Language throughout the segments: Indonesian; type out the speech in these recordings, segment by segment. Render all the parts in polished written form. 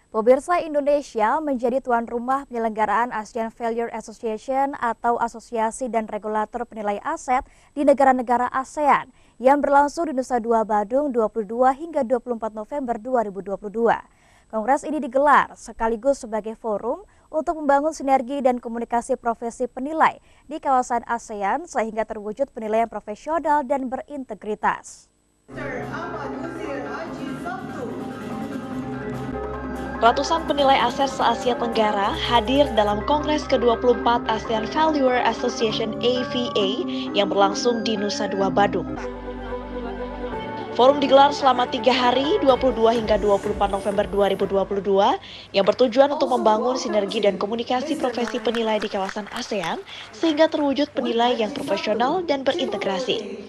Pemirsa, Indonesia menjadi tuan rumah penyelenggaraan ASEAN Failure Association atau Asosiasi dan Regulator Penilai Aset di negara-negara ASEAN yang berlangsung di Nusa Dua Badung 22 hingga 24 November 2022. Kongres ini digelar sekaligus sebagai forum untuk membangun sinergi dan komunikasi profesi penilai di kawasan ASEAN sehingga terwujud penilaian profesional dan berintegritas. Ratusan penilai aset se-Asia Tenggara hadir dalam Kongres ke-24 ASEAN Failure Association AVA yang berlangsung di Nusa Dua Badung. Forum digelar selama 3 hari, 22 hingga 24 November 2022, yang bertujuan untuk membangun sinergi dan komunikasi profesi penilai di kawasan ASEAN, sehingga terwujud penilai yang profesional dan berintegrasi.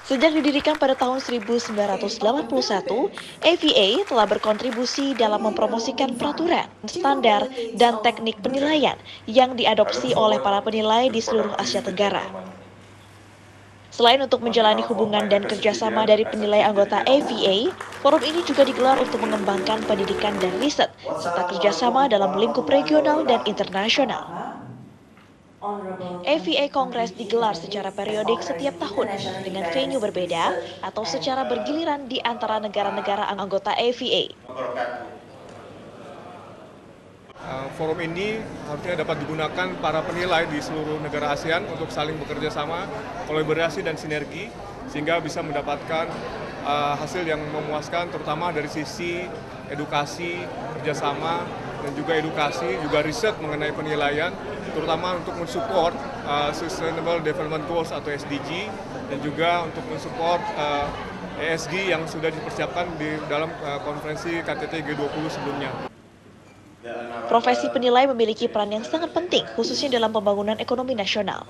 Sejak didirikan pada tahun 1981, AVA telah berkontribusi dalam mempromosikan peraturan, standar, dan teknik penilaian yang diadopsi oleh para penilai di seluruh Asia Tenggara. Selain untuk menjalani hubungan dan kerjasama dari penilai anggota AVA, forum ini juga digelar untuk mengembangkan pendidikan dan riset, serta kerjasama dalam lingkup regional dan internasional. AVA Kongres digelar secara periodik setiap tahun dengan venue berbeda atau secara bergiliran di antara negara-negara anggota AVA. Forum ini harusnya dapat digunakan para penilai di seluruh negara ASEAN untuk saling bekerja sama, kolaborasi dan sinergi, sehingga bisa mendapatkan hasil yang memuaskan, terutama dari sisi edukasi, kerjasama, dan juga edukasi, juga riset mengenai penilaian, terutama untuk mensupport Sustainable Development Goals atau SDG, dan juga untuk mensupport ESG yang sudah dipersiapkan di dalam konferensi KTT G20 sebelumnya. Profesi penilai memiliki peran yang sangat penting, khususnya dalam pembangunan ekonomi nasional.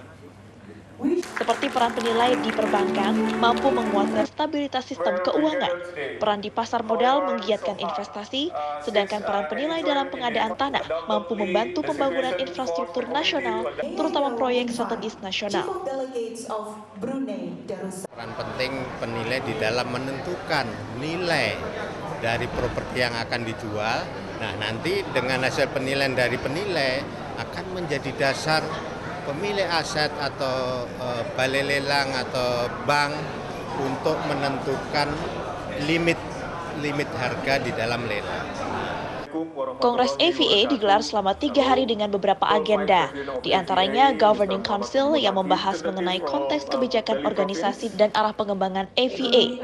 Seperti peran penilai di perbankan, mampu menguatkan stabilitas sistem keuangan, peran di pasar modal menggiatkan investasi, sedangkan peran penilai dalam pengadaan tanah mampu membantu pembangunan infrastruktur nasional, terutama proyek strategis nasional. Peran penting penilai di dalam menentukan nilai dari properti yang akan dijual. Nah, nanti dengan hasil penilaian dari penilai akan menjadi dasar pemilik aset atau balai lelang atau bank untuk menentukan limit harga di dalam lelang. Kongres AVA digelar selama 3 hari dengan beberapa agenda, di antaranya Governing Council yang membahas mengenai konteks kebijakan organisasi dan arah pengembangan AVA.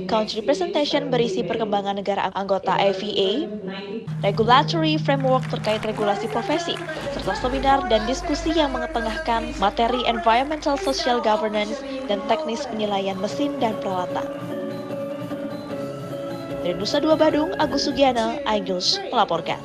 Country Presentation berisi perkembangan negara anggota AVA, Regulatory Framework terkait regulasi profesi, serta seminar dan diskusi yang mengetengahkan materi Environmental Social Governance dan teknis penilaian mesin dan peralatan. Dari Nusa Dua Badung, Agus Sugiana, iNews melaporkan.